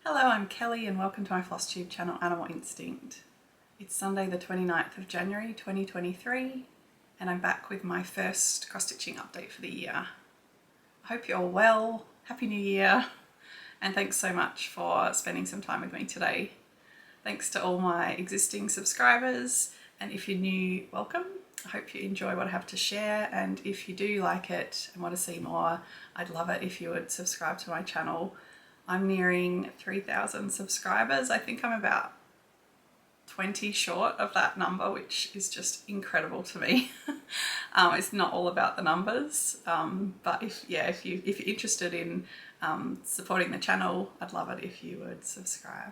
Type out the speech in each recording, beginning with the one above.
Hello, I'm Kelly and welcome to my Flosstube channel, Animal Instinct. It's Sunday the 29th of January 2023 and I'm back with my first cross-stitching update for the year. I hope you're all well, Happy New Year, and thanks so much for spending some time with me today. Thanks to all my existing subscribers, and if you're new, welcome. I hope you enjoy what I have to share, and if you do like it and want to see more, I'd love it if you would subscribe to my channel. I'm nearing 3,000 subscribers. I think I'm about 20 short of that number, which is just incredible to me. It's not all about the numbers, but if you're interested in supporting the channel, I'd love it if you would subscribe.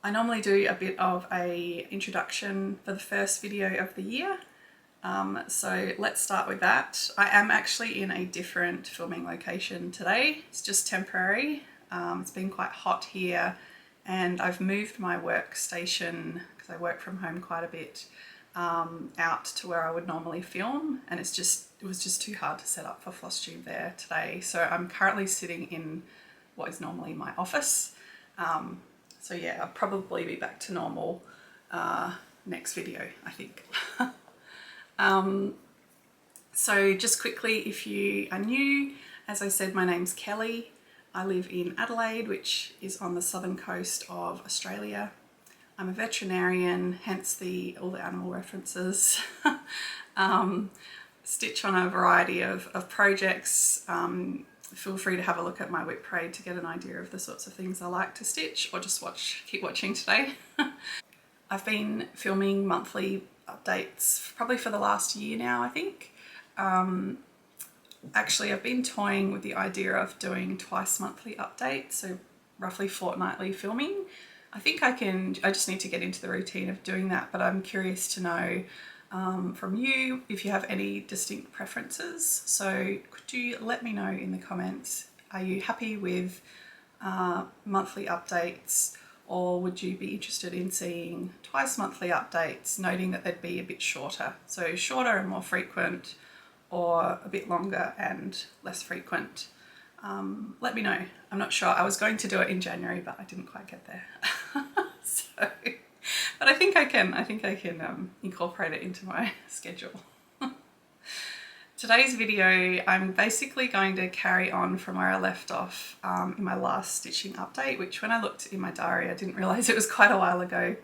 I normally do a bit of a introduction for the first video of the year. So let's start with that. I am actually in a different filming location today. It's just temporary. It's been quite hot here and I've moved my workstation, because I work from home quite a bit, out to where I would normally film, and it was just too hard to set up for Flosstube there today. So I'm currently sitting in what is normally my office. So yeah, I'll probably be back to normal next video, I think. So just quickly, if you are new, as I said, my name's Kelly. I live in Adelaide, which is on the southern coast of Australia. I'm a veterinarian, hence all the animal references. Stitch on a variety of projects. Feel free to have a look at my whip parade to get an idea of the sorts of things I like to stitch, or just keep watching today. I've been filming monthly updates probably for the last year now, I think. Actually, I've been toying with the idea of doing twice monthly updates, so roughly fortnightly filming. I think I just need to get into the routine of doing that, but I'm curious to know from you if you have any distinct preferences. So could you let me know in the comments, are you happy with monthly updates? Or would you be interested in seeing twice monthly updates, noting that they'd be a bit shorter? So shorter and more frequent, or a bit longer and less frequent. Let me know. I'm not sure. I was going to do it in January, but I didn't quite get there. But I think I can incorporate it into my schedule. Today's video, I'm basically going to carry on from where I left off in my last stitching update, which when I looked in my diary, I didn't realise it was quite a while ago.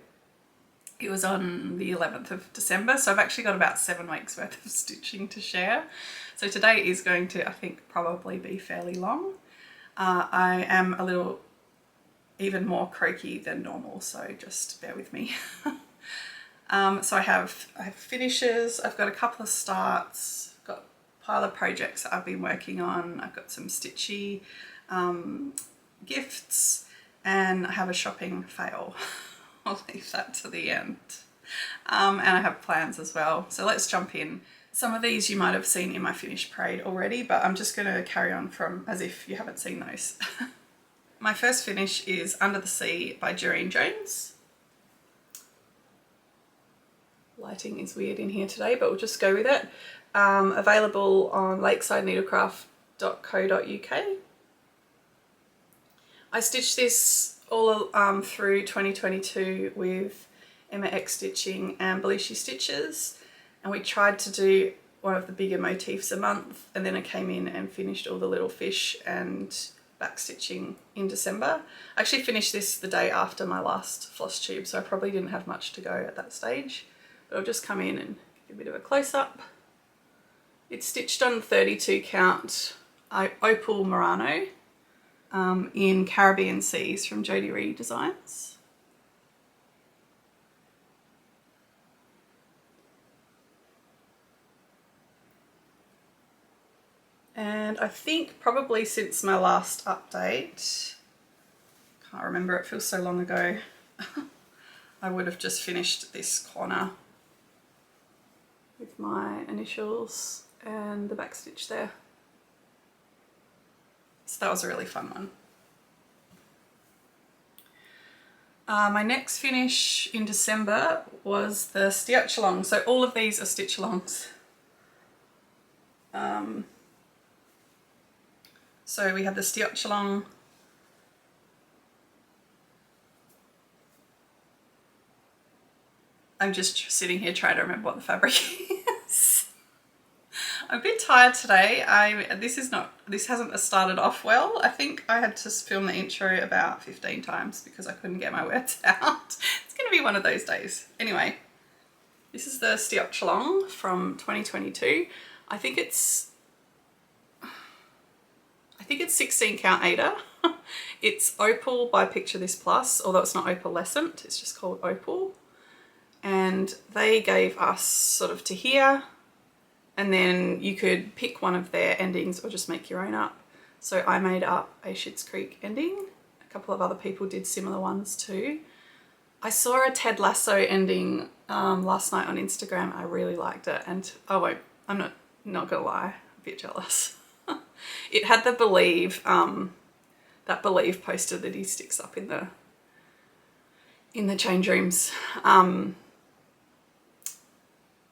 It was on the 11th of December, so I've actually got about 7 weeks worth of stitching to share. So today is going to, I think, probably be fairly long. I am a little even more croaky than normal, so just bear with me. So I have finishes, I've got a couple of starts, pile of projects that I've been working on. I've got some stitchy gifts, and I have a shopping fail. I'll leave that to the end. And I have plans as well. So let's jump in. Some of these you might have seen in my finished parade already, but I'm just going to carry on from as if you haven't seen those. My first finish is Under the Sea by Durene Jones. Lighting is weird in here today, but we'll just go with it. Available on Lakeside Needlecraft.co.uk. I stitched this all through 2022 with AnnaXStitching and Witchy stitches, and we tried to do one of the bigger motifs a month, and then I came in and finished all the little fish and back stitching in December. I actually finished this the day after my last Flosstube, so I probably didn't have much to go at that stage, but I'll just come in and give a bit of a close-up. It's stitched on 32 count opal Murano in Caribbean Seas from Jody Reed Designs. And I think probably since my last update, can't remember, it feels so long ago, I would have just finished this corner with my initials and the back stitch there. So that was a really fun one. My next finish in December was the Steotchalong. So all of these are stitch-alongs. So we have the Steotchalong I'm just sitting here trying to remember what the fabric is. I'm a bit tired today. This hasn't started off well. I think I had to film the intro about 15 times because I couldn't get my words out. It's going to be one of those days. Anyway, this is the Steotchalong from 2022. I think it's 16 count Ada. It's Opal by Picture This Plus, although it's not opalescent, it's just called Opal. And they gave us sort of to here, and then you could pick one of their endings or just make your own up. So I made up a Schitt's Creek ending. A couple of other people did similar ones too. I saw a Ted Lasso ending last night on Instagram. I really liked it, and I'm not gonna lie, a bit jealous. It had the Believe, that Believe poster that he sticks up in the change rooms.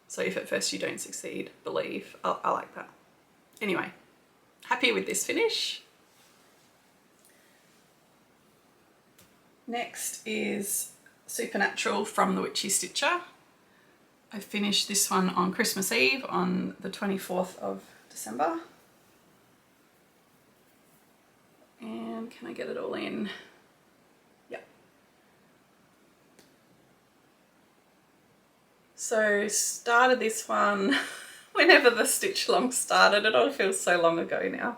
So if at first you don't succeed, believe. I like that. Anyway, happy with this finish. Next is Supernatural from the Witchy Stitcher. I finished this one on Christmas Eve on the 24th of December. And can I get it all in? Yep. So started this one whenever the Steotchalong started. It all feels so long ago now.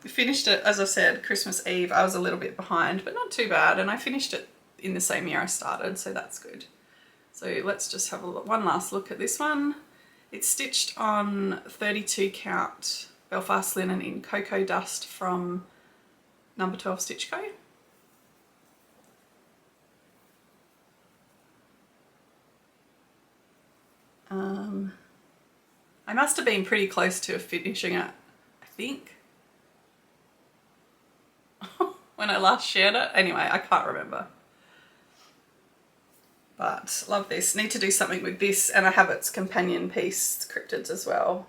Finished it, as I said, Christmas Eve. I was a little bit behind, but not too bad. And I finished it in the same year I started, so that's good. So let's just have one last look at this one. It's stitched on 32 count Belfast linen in Cocoa Dust from number 12 Stitch Co. I must have been pretty close to finishing it, I think, when I last shared it. Anyway, I can't remember. But love this. Need to do something with this, and I have its companion piece, cryptids, as well.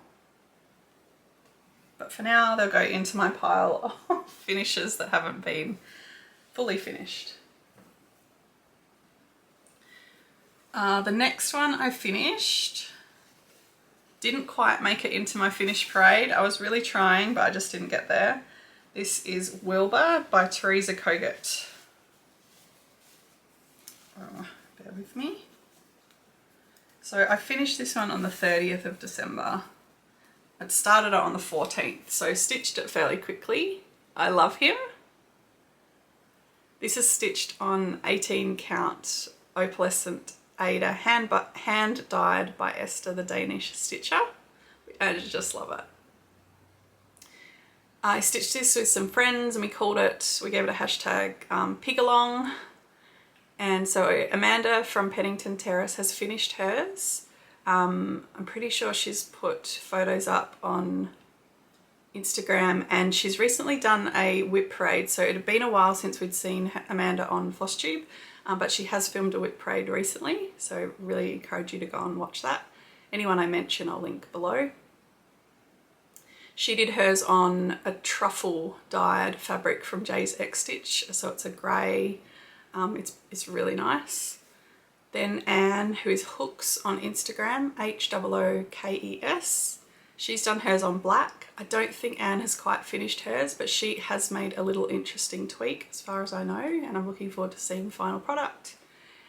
But for now, they'll go into my pile of finishes that haven't been fully finished. The next one I finished didn't quite make it into my finish parade. I was really trying, but I just didn't get there. This is Wilbur by Teresa Kogut. Oh, bear with me. So I finished this one on the 30th of December. I'd started it on the 14th, so stitched it fairly quickly. I love him. This is stitched on 18 count opalescent Ada, hand dyed by Esther, the Danish stitcher. I just love it. I stitched this with some friends and we gave it a hashtag pigalong. And so Amanda from Pennington Terrace has finished hers. I'm pretty sure she's put photos up on Instagram, and she's recently done a whip parade. So it had been a while since we'd seen Amanda on Flosstube, but she has filmed a whip parade recently. So really encourage you to go and watch that. Anyone I mention, I'll link below. She did hers on a truffle dyed fabric from AnnaXStitch. So it's a grey, it's really nice. Then Anne, who is Hooks on Instagram, HOOKES. She's done hers on black. I don't think Anne has quite finished hers, but she has made a little interesting tweak as far as I know, and I'm looking forward to seeing the final product.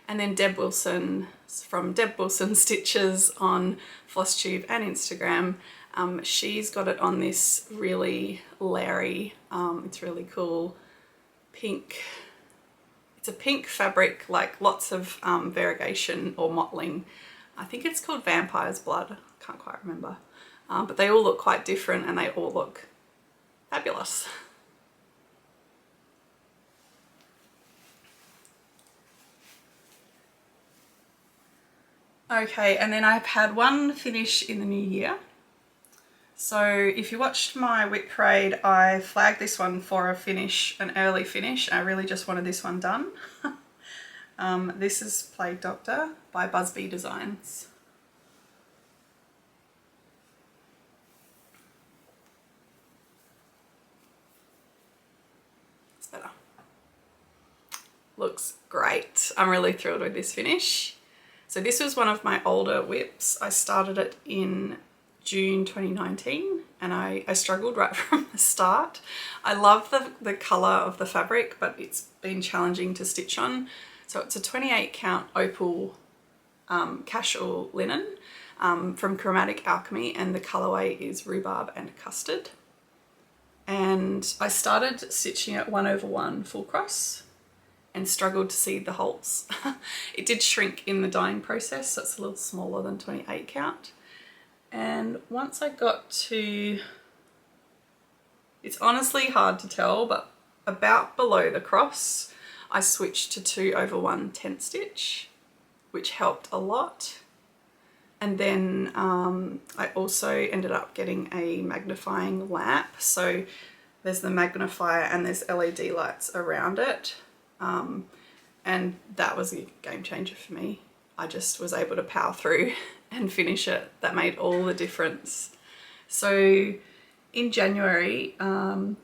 And then Deb Wilson from Deb Wilson Stitches on Flosstube and Instagram. She's got it on this really Larry, it's really cool, pink. It's a pink fabric, like lots of variegation or mottling. I think it's called Vampire's Blood, I can't quite remember. But they all look quite different and they all look fabulous. Okay, and then I've had one finish in the new year. So if you watched my whip parade, I flagged this one for a finish, an early finish. I really just wanted this one done. This is Plague Doctor by Buzzbee Designs. It's better. looks great. I'm really thrilled with this finish. So this was one of my older whips. I started it in June 2019 and I struggled right from the start. I love the colour of the fabric, but it's been challenging to stitch on. So it's a 28 count opal casual linen from Chromatic Alchemy, and the colourway is rhubarb and custard. And I started stitching at 1/1 full cross and struggled to see the holes. It did shrink in the dyeing process, so it's a little smaller than 28 count. And once I got to, it's honestly hard to tell, but about below the cross, I switched to 2/1 tent stitch, which helped a lot. And then I also ended up getting a magnifying lamp. So there's the magnifier and there's LED lights around it. And that was a game changer for me. I just was able to power through and finish it. That made all the difference. So in January, I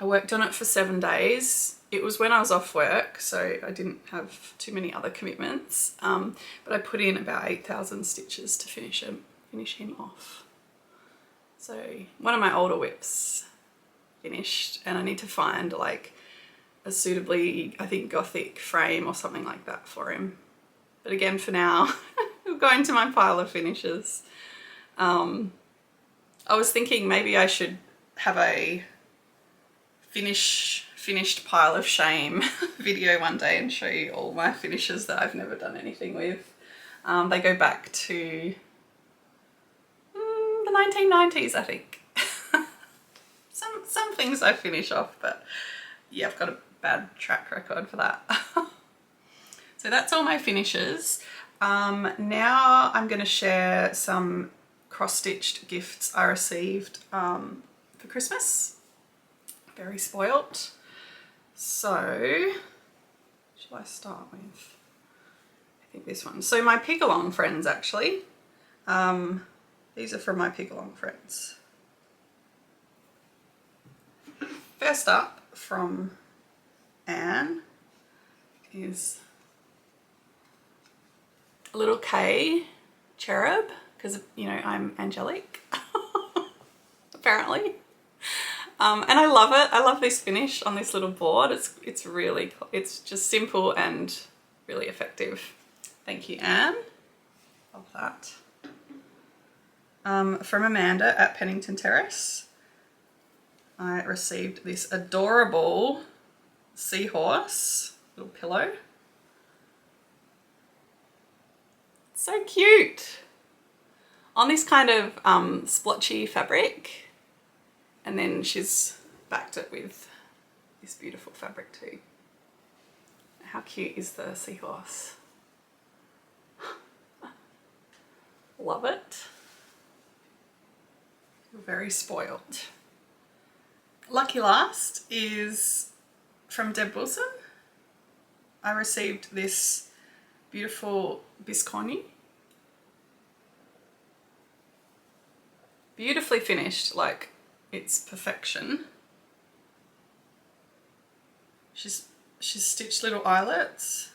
worked on it for 7 days. It was when I was off work, so I didn't have too many other commitments, but I put in about 8,000 stitches to finish him off. So one of my older whips finished, and I need to find like a suitably, I think, gothic frame or something like that for him. But again, for now, we'll go into my pile of finishes. I was thinking maybe I should have a finished pile of shame video one day and show you all my finishes that I've never done anything with. They go back to the 1990s, I think. Some things I finish off, but yeah, I've got a bad track record for that. So that's all my finishes. Now I'm going to share some cross-stitched gifts I received for Christmas. Very spoilt. So, shall I start with, I think this one. So my Pig-along friends, actually. These are from my Pig-along friends. First up, from Anne, is a little K cherub, because, you know, I'm angelic, apparently. And I love it. I love this finish on this little board. It's really, it's just simple and really effective. Thank you, Anne. Love that. From Amanda at Pennington Terrace, I received this adorable seahorse little pillow. So cute. On this kind of splotchy fabric. And then she's backed it with this beautiful fabric too. How cute is the seahorse? Love it. Very spoilt. Lucky last is from Deb Wilson. I received this beautiful Biscornu. Beautifully finished, like it's perfection. She's stitched little eyelets.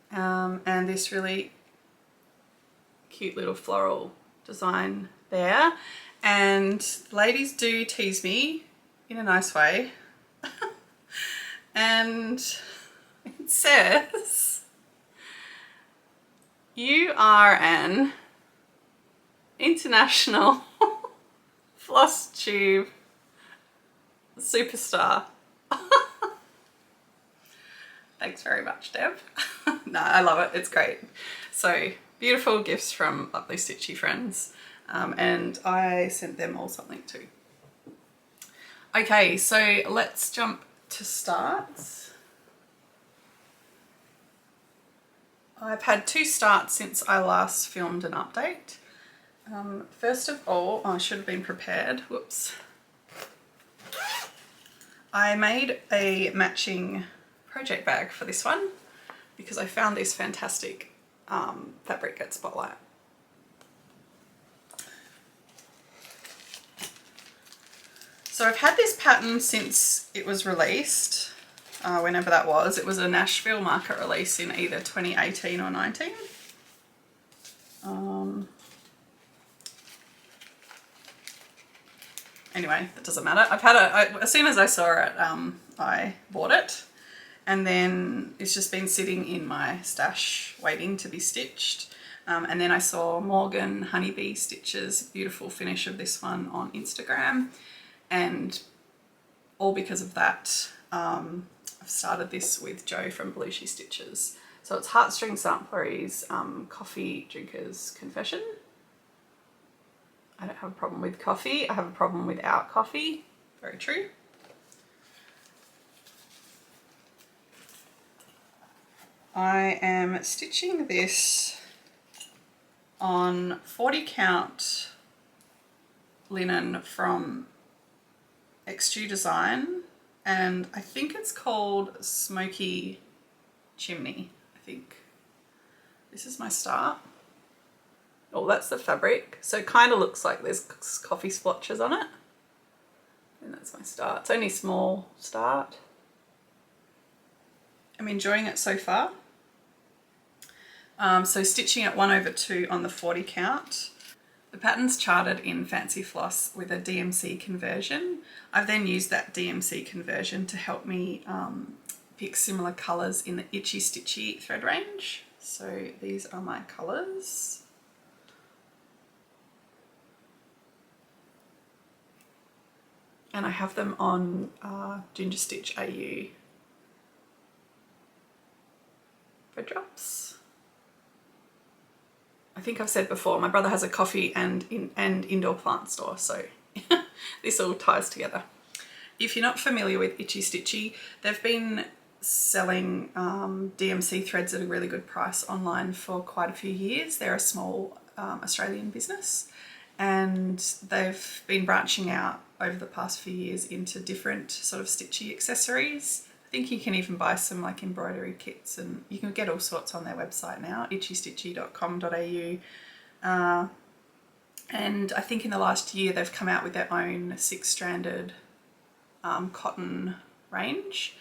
And this really cute little floral design there. And ladies do tease me in a nice way. And it says, "You are an international Flosstube superstar." Thanks very much, Deb. No, I love it. It's great. So beautiful gifts from lovely stitchy friends. And I sent them all something too. Okay, so let's jump to starts. I've had 2 starts since I last filmed an update. First of all, I should have been prepared. Whoops. I made a matching project bag for this one because I found this fantastic fabric at Spotlight. So I've had this pattern since it was released, whenever that was. It was a Nashville market release in either 2018 or 19. Anyway, that doesn't matter. I've had as soon as I saw it, I bought it, and then it's just been sitting in my stash waiting to be stitched. And then I saw Morgan Honeybee Stitches beautiful finish of this one on Instagram, and all because of that, I've started this with Jo from Blueshy Stitches. So it's Heartstring Samplery's Coffee Drinker's Confession. I don't have a problem with coffee, I have a problem without coffee. Very true. I am stitching this on 40 count linen from XG Design, and I think it's called Smoky Chimney. I think this is my start. Oh, that's the fabric. So it kind of looks like there's coffee splotches on it. And that's my start. It's only small start. I'm enjoying it so far. So stitching at 1/2 on the 40 count. The pattern's charted in Fancy Floss with a DMC conversion. I've then used that DMC conversion to help me pick similar colours in the Itchy Stitchy thread range. So these are my colours. And I have them on Ginger Stitch AU thread drops. I think I've said before, my brother has a coffee and indoor plant store, so this all ties together. If you're not familiar with Itchy Stitchy, they've been selling DMC threads at a really good price online for quite a few years. They're a small Australian business, and they've been branching out over the past few years into different sort of stitchy accessories. I think you can even buy some like embroidery kits, and you can get all sorts on their website now, itchystitchy.com.au. And I think in the last year they've come out with their own 6-stranded cotton range.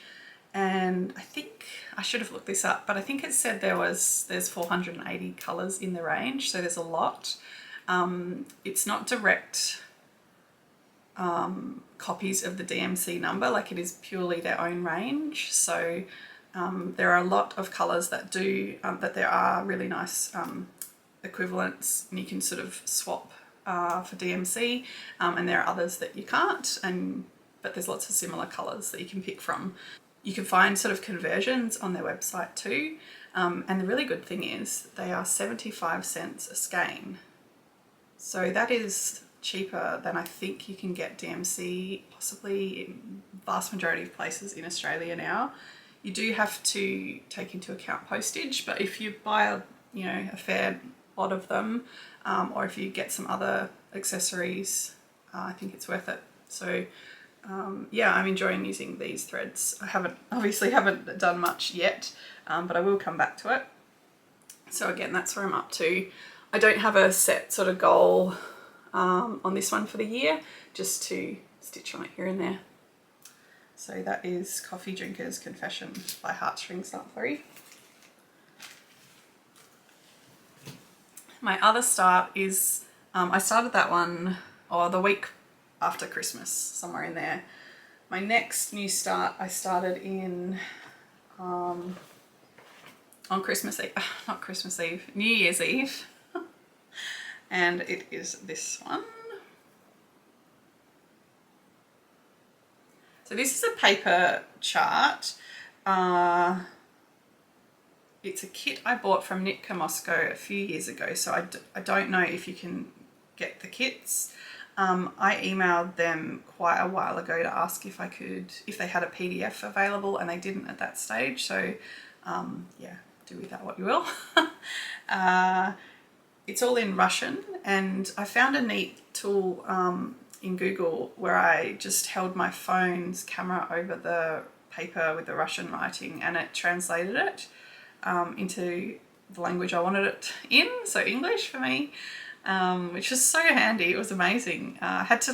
And I think, I should have looked this up, but I think it said there's 480 colours in the range, so there's a lot. It's not direct copies of the DMC number, like it is purely their own range. So there are a lot of colours that do, that there are really nice equivalents, and you can sort of swap for DMC, and there are others that you can't, but there's lots of similar colours that you can pick from. You can find sort of conversions on their website too, and the really good thing is they are 75 cents a skein. So that is cheaper than I think you can get DMC possibly in vast majority of places in Australia now. You do have to take into account postage, but if you buy a fair lot of them, or if you get some other accessories, I think it's worth it. So yeah, I'm enjoying using these threads. I obviously haven't done much yet, but I will come back to it. So again, that's where I'm up to. I don't have a set sort of goal on this one for the year, just to stitch on it here and there. So that is Coffee Drinker's Confession by Heartstring Samplery. My other start is, I started that one the week after Christmas, somewhere in there. My next new start I started in on Christmas Eve, not Christmas Eve, New Year's Eve. And it is this one. So this is a paper chart. It's a kit I bought from Nitka Moscow a few years ago, so I don't know if you can get the kits. I emailed them quite a while ago to ask if they had a PDF available, and they didn't at that stage, so yeah, do with that what you will. It's all in Russian, and I found a neat tool in Google where I just held my phone's camera over the paper with the Russian writing, and it translated it into the language I wanted it in, so English for me, which was so handy. It was amazing. I had to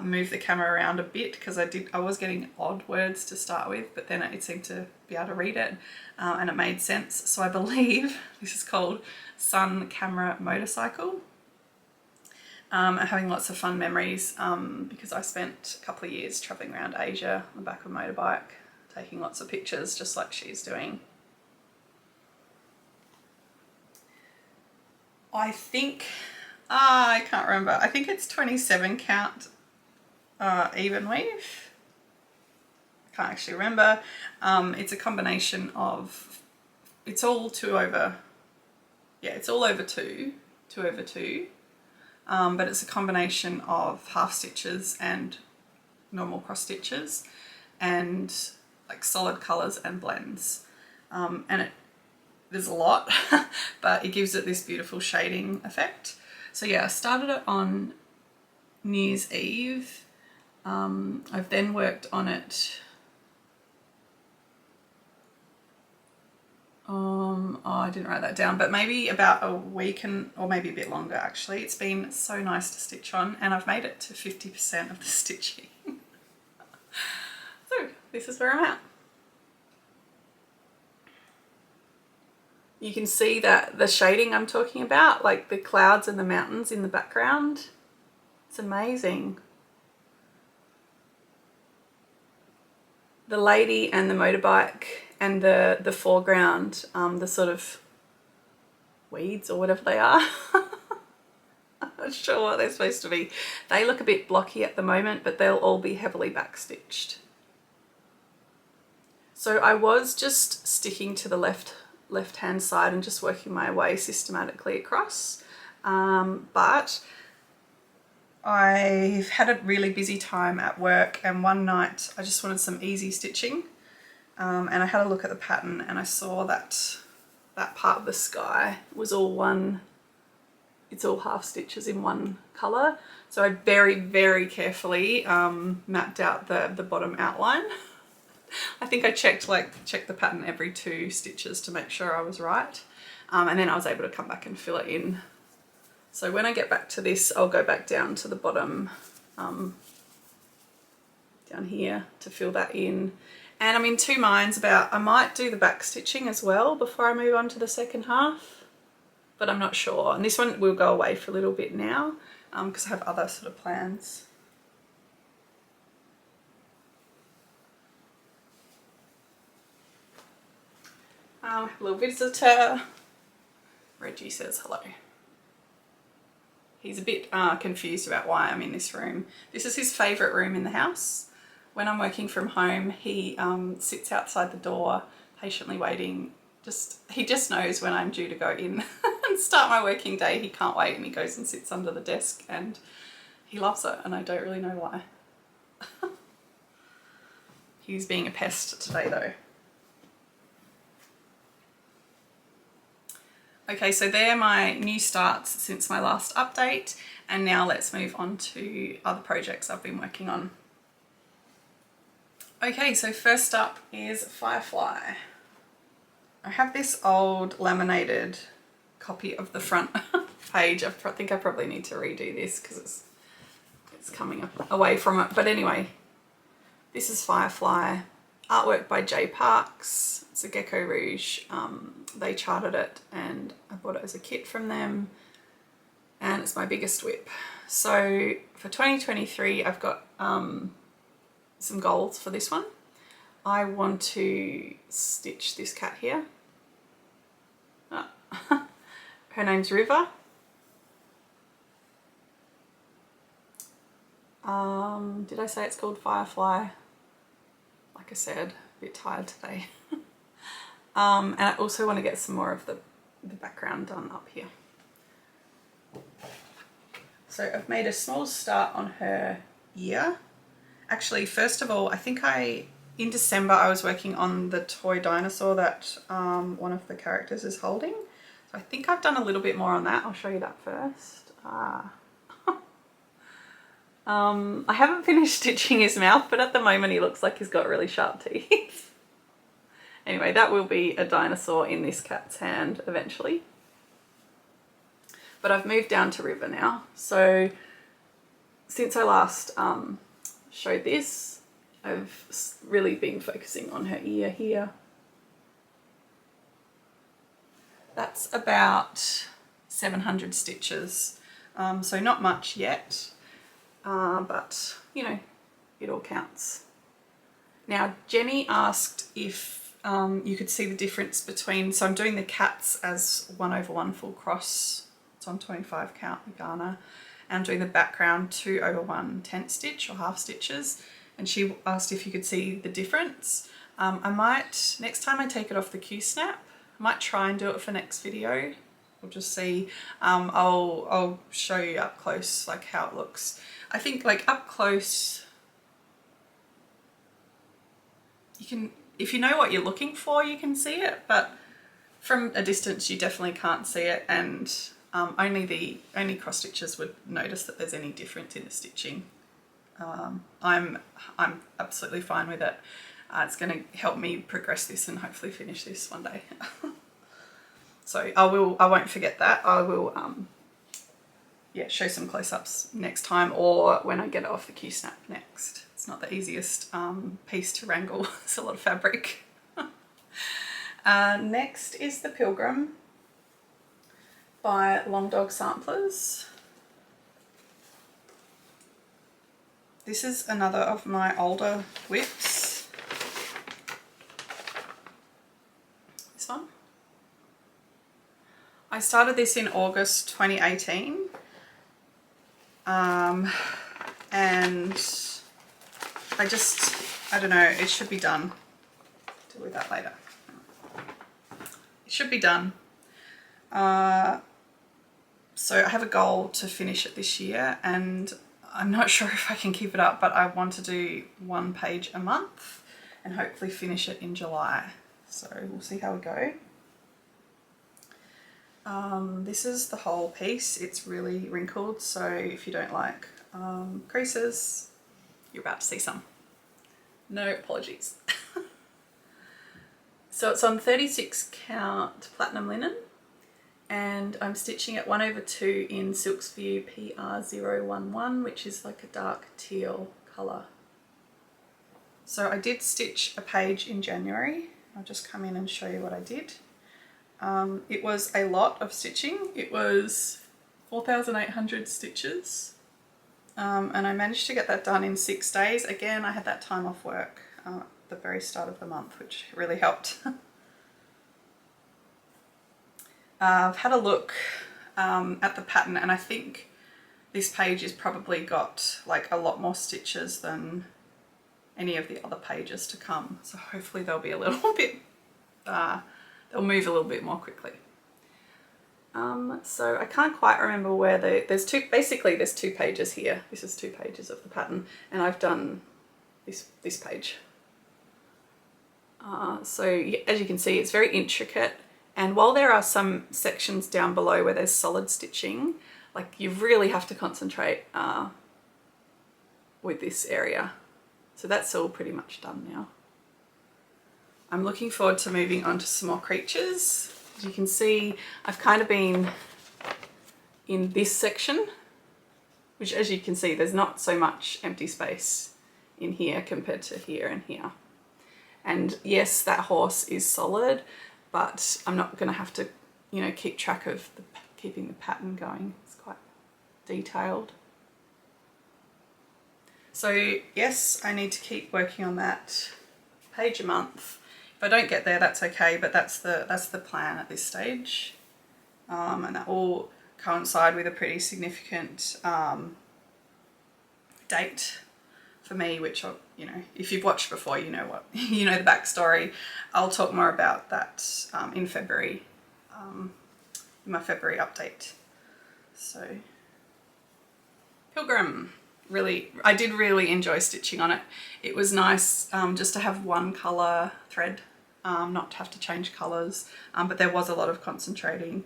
move the camera around a bit because I was getting odd words to start with, but then it seemed to be able to read it, and it made sense. So I believe this is called Sun Camera Motorcycle. I'm having lots of fun memories because I spent a couple of years travelling around Asia on the back of a motorbike, taking lots of pictures just like she's doing. I think, I can't remember, I think it's 27 count even weave. I can't actually remember. It's a combination of, it's all 2 over, yeah, it's all over 2 over 2. But it's a combination of half stitches and normal cross stitches and like solid colours and blends. And there's a lot, but it gives it this beautiful shading effect. So yeah, I started it on New Year's Eve. I've then worked on it, I didn't write that down, but maybe about a week or maybe a bit longer actually. It's been so nice to stitch on, and I've made it to 50% of the stitching. So this is where I'm at. You can see that the shading I'm talking about, like the clouds and the mountains in the background, it's amazing. The lady and the motorbike and the foreground, the sort of weeds or whatever they are. I'm not sure what they're supposed to be. They look a bit blocky at the moment, but they'll all be heavily backstitched. So I was just sticking to the left-hand side and just working my way systematically across. But I've had a really busy time at work, and one night I just wanted some easy stitching. And I had a look at the pattern and I saw that that part of the sky was all one, it's all half stitches in one colour. So I very, very carefully mapped out the bottom outline. I think I checked the pattern every 2 stitches to make sure I was right. And then I was able to come back and fill it in. So when I get back to this, I'll go back down to the bottom, down here to fill that in. And I'm in 2 minds about, I might do the back stitching as well before I move on to the second half, but I'm not sure. And this one will go away for a little bit now because I have other sort of plans. Little visitor. Reggie says hello. He's a bit confused about why I'm in this room. This is his favourite room in the house. When I'm working from home, he sits outside the door, patiently waiting. He just knows when I'm due to go in and start my working day. He can't wait, and he goes and sits under the desk, and he loves it, and I don't really know why. He's being a pest today though. Okay, so they're my new starts since my last update, and now let's move on to other projects I've been working on. Okay, so first up is Firefly. I have this old laminated copy of the front page. I think I probably need to redo this because it's coming away from it. But anyway, this is Firefly, artwork by J Parks. It's a Gecko Rouge. They charted it and I bought it as a kit from them, and it's my biggest whip. So for 2023, I've got some goals for this one. I want to stitch this cat here. Her name's River. Did I say it's called Firefly? Like I said, a bit tired today. And I also want to get some more of the background done up here. So I've made a small start on her ear. Actually, first of all, I think in December I was working on the toy dinosaur that one of the characters is holding. So I think I've done a little bit more on that. I'll show you that first. I haven't finished stitching his mouth, but at the moment he looks like he's got really sharp teeth. Anyway, that will be a dinosaur in this cat's hand eventually. But I've moved down to River now. So since I last showed this, I've really been focusing on her ear here. That's about 700 stitches, so not much yet, but you know, it all counts. Now Jenny asked if you could see the difference between, so I'm doing the cats as 1/1 full cross, it's on 25 count Garner, and I'm doing the background 2/1 tent stitch or half stitches, and she asked if you could see the difference. I might, next time I take it off the Q-snap, I might try and do it for next video. We'll just see. I'll show you up close like how it looks. I think like up close, you can, if you know what you're looking for, you can see it, but from a distance you definitely can't see it, and only cross stitchers would notice that there's any difference in the stitching. I'm absolutely fine with it. It's going to help me progress this and hopefully finish this one day. So I won't forget that. I will yeah, show some close-ups next time, or when I get it off the Q-snap next. It's not the easiest piece to wrangle. It's a lot of fabric. Next is the Pilgrim by Long Dog Samplers. This is another of my older whips. This one. I started this in August 2018, and I don't know, it should be done. Deal with that later. It should be done. So I have a goal to finish it this year, and I'm not sure if I can keep it up, but I want to do 1 page a month and hopefully finish it in July. So we'll see how we go. This is the whole piece. It's really wrinkled, so if you don't like creases, you're about to see some. No apologies. So it's on 36 count platinum linen, and I'm stitching at 1/2 in Silk's View PR011, which is like a dark teal colour. So I did stitch a page in January. I'll just come in and show you what I did. It was a lot of stitching. It was 4,800 stitches, and I managed to get that done in 6 days. Again, I had that time off work at the very start of the month, which really helped. I've had a look at the pattern, and I think this page has probably got like a lot more stitches than any of the other pages to come. So hopefully they'll be a little bit, they'll move a little bit more quickly. So I can't quite remember where there's two pages here. This is 2 pages of the pattern, and I've done this page. So as you can see, it's very intricate, and while there are some sections down below where there's solid stitching, like you really have to concentrate with this area. So that's all pretty much done now. I'm looking forward to moving on to some more creatures. As you can see, I've kind of been in this section, which as you can see, there's not so much empty space in here compared to here and here. And yes, that horse is solid, but I'm not going to have to, you know, keep track of keeping the pattern going. It's quite detailed. So yes, I need to keep working on that page a month. If I don't get there, that's okay, but that's the plan at this stage. And that will coincide with a pretty significant date for me, which, you know, if you've watched before, you know what, you know the backstory. I'll talk more about that in February, in my February update. So, Pilgrim, really, I did really enjoy stitching on it. It was nice just to have one colour thread, not to have to change colours, but there was a lot of concentrating.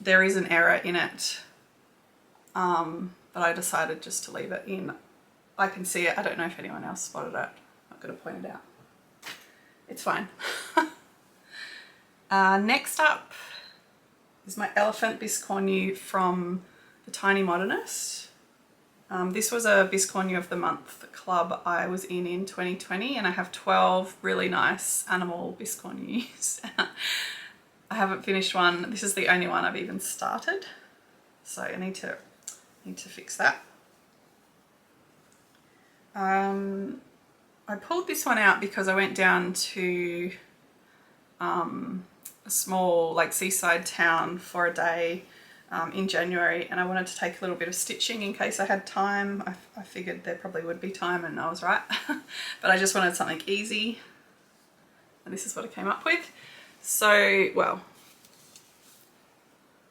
There is an error in it, but I decided just to leave it in. I can see it. I don't know if anyone else spotted it. I'm not going to point it out. It's fine. Next up is my elephant Biscornu from the Tiny Modernist. This was a Biscornu of the Month club I was in 2020, and I have 12 really nice animal Biscornus. I haven't finished one. This is the only one I've even started, so I need to fix that. I pulled this one out because I went down to a small like seaside town for a day in January, and I wanted to take a little bit of stitching in case I had time. I figured there probably would be time, and I was right. But I just wanted something easy, and this is what I came up with. So, well,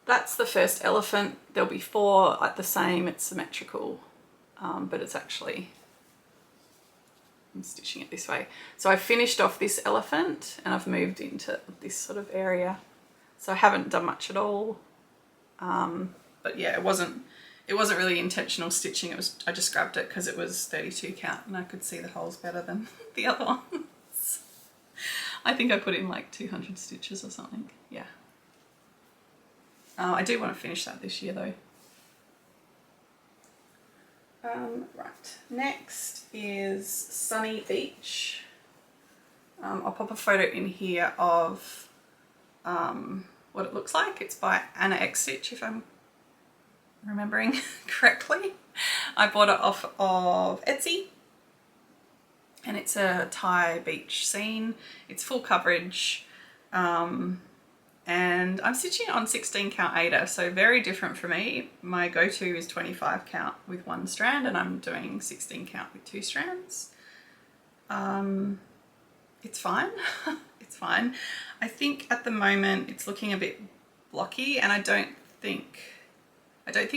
that's the first elephant. There'll be 4 at the same, it's symmetrical, but it's actually, I'm stitching it this way. So I finished off this elephant and I've moved into this sort of area. So I haven't done much at all. But yeah, it wasn't really intentional stitching. It was, I just grabbed it because it was 32 count and I could see the holes better than the other ones. I think I put in like 200 stitches or something. Yeah. I do want to finish that this year though. Right, next is Sunny Beach. I'll pop a photo in here of what it looks like. It's by AnnaXStitch, if I'm remembering correctly. I bought it off of Etsy, and it's a Thai beach scene. It's full coverage, and I'm stitching it on 16 count Aida, so very different for me. My go-to is 25 count with 1 strand, and I'm doing 16 count with 2 strands. It's fine. It's fine. I think at the moment it's looking a bit blocky, and I don't think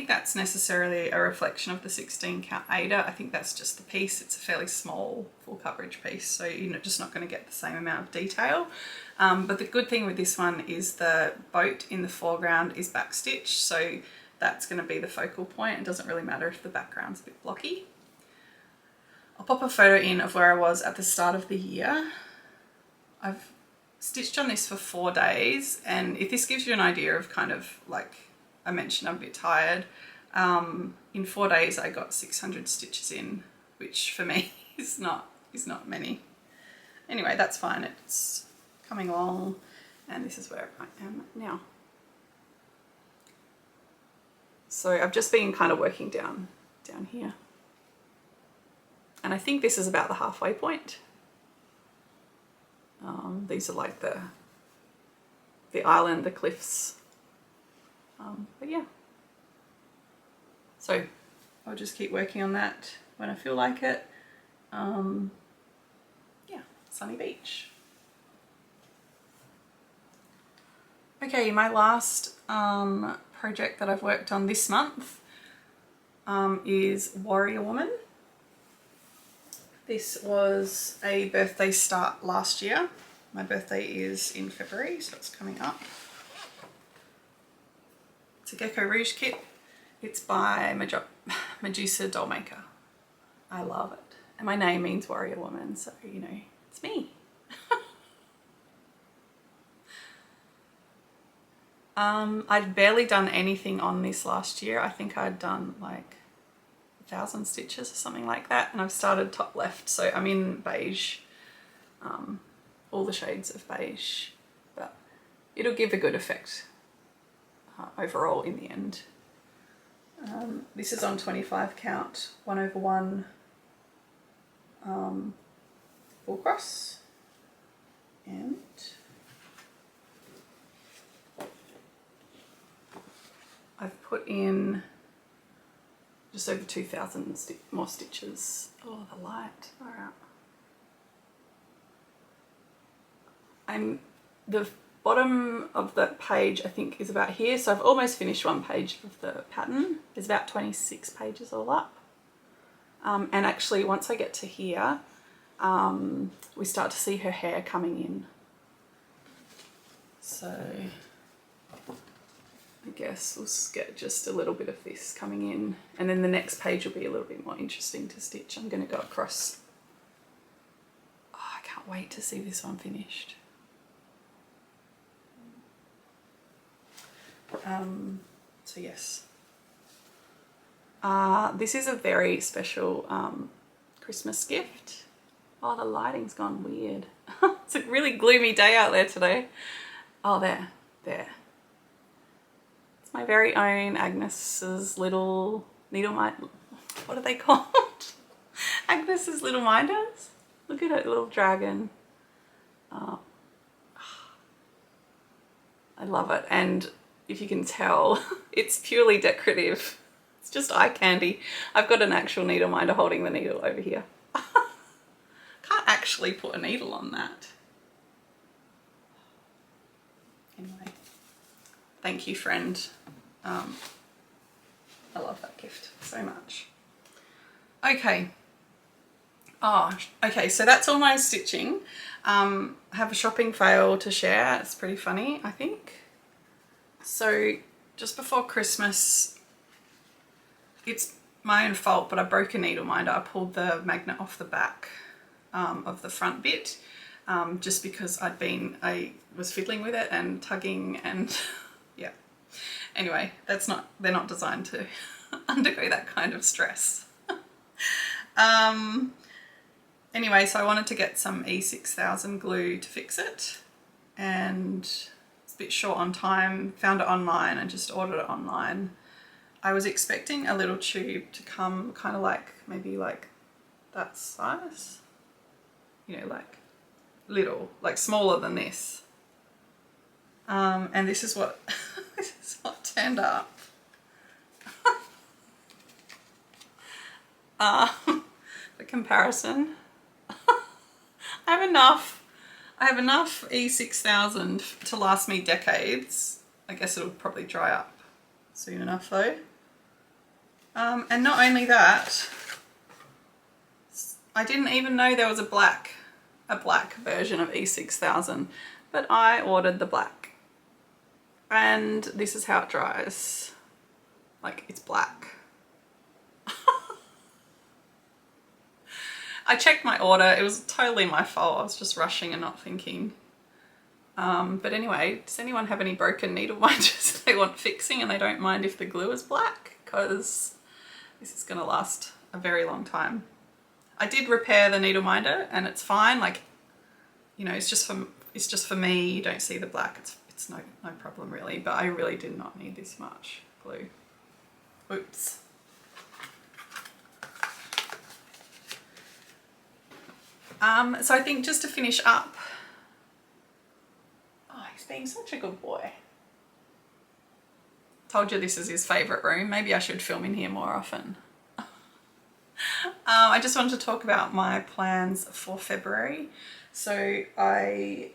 that's necessarily a reflection of the 16 count Aida. I think that's just the piece. It's a fairly small full coverage piece, so you're just not going to get the same amount of detail. But the good thing with this one is the boat in the foreground is backstitched, so that's going to be the focal point. It doesn't really matter if the background's a bit blocky. I'll pop a photo in of where I was at the start of the year. I've stitched on this for 4 days, and if this gives you an idea of kind of, like I mentioned, I'm a bit tired. In 4 days I got 600 stitches in, which for me is not many. Anyway, that's fine. It's coming along, and this is where I am now. So I've just been kind of working down here, and I think this is about the halfway point. These are like the island, the cliffs, but yeah. So I'll just keep working on that when I feel like it. Yeah, Sunny Beach. Okay, my last project that I've worked on this month is Warrior Woman. This was a birthday start last year. My birthday is in February, so it's coming up. It's a Gecko Rouge kit. It's by Medusa Dollmaker. I love it. And my name means Warrior Woman, so you know, it's me. I'd barely done anything on this last year. I think I'd done like 1,000 stitches or something like that, and I've started top left, so I'm in beige, all the shades of beige, but it'll give a good effect overall in the end. This is on 25 count 1/1 full cross, and I've put in just over 2,000 more stitches. Oh, the light, far out. The bottom of the page I think is about here, so I've almost finished 1 page of the pattern. There's about 26 pages all up. And actually once I get to here, we start to see her hair coming in. So I guess we'll get just a little bit of this coming in, and then the next page will be a little bit more interesting to stitch. I'm going to go across. Oh, I can't wait to see this one finished. So yes. This is a very special Christmas gift. Oh, the lighting's gone weird. It's a really gloomy day out there today. Oh, there. It's my very own Agnes's little needle minder. What are they called? Agnes's little minders. Look at it, little dragon. Oh, I love it. And if you can tell, it's purely decorative. It's just eye candy. I've got an actual needle minder holding the needle over here. Can't actually put a needle on that. Anyway, thank you, friend. I love that gift so much. Okay. Oh, okay, so that's all my stitching. I have a shopping fail to share. It's pretty funny, I think. So just before Christmas, it's my own fault, but I broke a needle minder. I pulled the magnet off the back of the front bit just because I was fiddling with it and tugging and yeah. Anyway, they're not designed to undergo that kind of stress. Anyway, so I wanted to get some E6000 glue to fix it, and it's a bit short on time. Found it online and just ordered it online. I was expecting a little tube to come kind of like, maybe like that size, you know, like little, like smaller than this. And this is what, this is what turned up. The comparison. I have enough E6000 to last me decades. I guess it'll probably dry up soon enough though. And not only that, I didn't even know there was a black version of E6000, but I ordered the black. And this is how it dries. Like, it's black. I checked my order. It was totally my fault. I was just rushing and not thinking. But anyway, does anyone have any broken needle minders they want fixing and they don't mind if the glue is black? Because this is going to last a very long time. I did repair the needle minder and it's fine. Like, you know, it's just for me. You don't see the black. It's no problem really. But I really did not need this much glue. Oops. So I think just to finish up, oh, he's being such a good boy. Told you this is his favourite room. Maybe I should film in here more often. I just wanted to talk about my plans for February. So I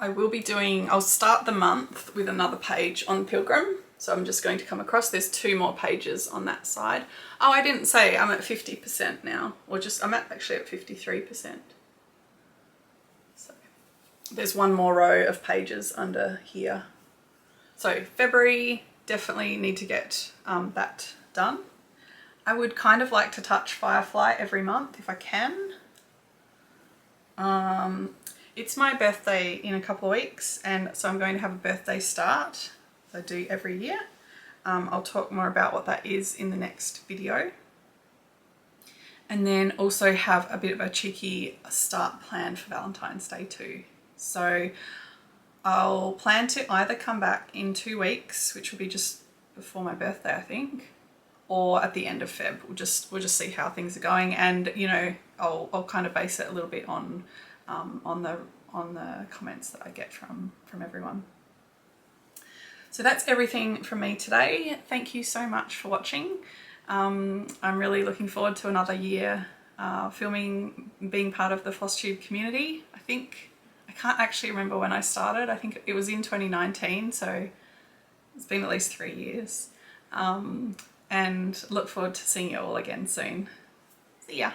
will be doing, I'll start the month with another page on Pilgrim. So I'm just going to come across, there's 2 more pages on that side. Oh, I didn't say I'm at 50% now, or just, I'm actually at 53%. So there's 1 more row of pages under here. So February, definitely need to get that done. I would kind of like to touch Firefly every month if I can. It's my birthday in a couple of weeks, and so I'm going to have a birthday start. I do every year. I'll talk more about what that is in the next video. And then also have a bit of a cheeky start plan for Valentine's Day too. So I'll plan to either come back in 2 weeks, which will be just before my birthday, I think, or at the end of Feb. We'll just see how things are going, and you know, I'll kind of base it a little bit on the comments that I get from everyone. So that's everything from me today. Thank you so much for watching. I'm really looking forward to another year filming, being part of the Flosstube community. I can't actually remember when I started. I think it was in 2019, so it's been at least 3 years. And look forward to seeing you all again soon. See ya.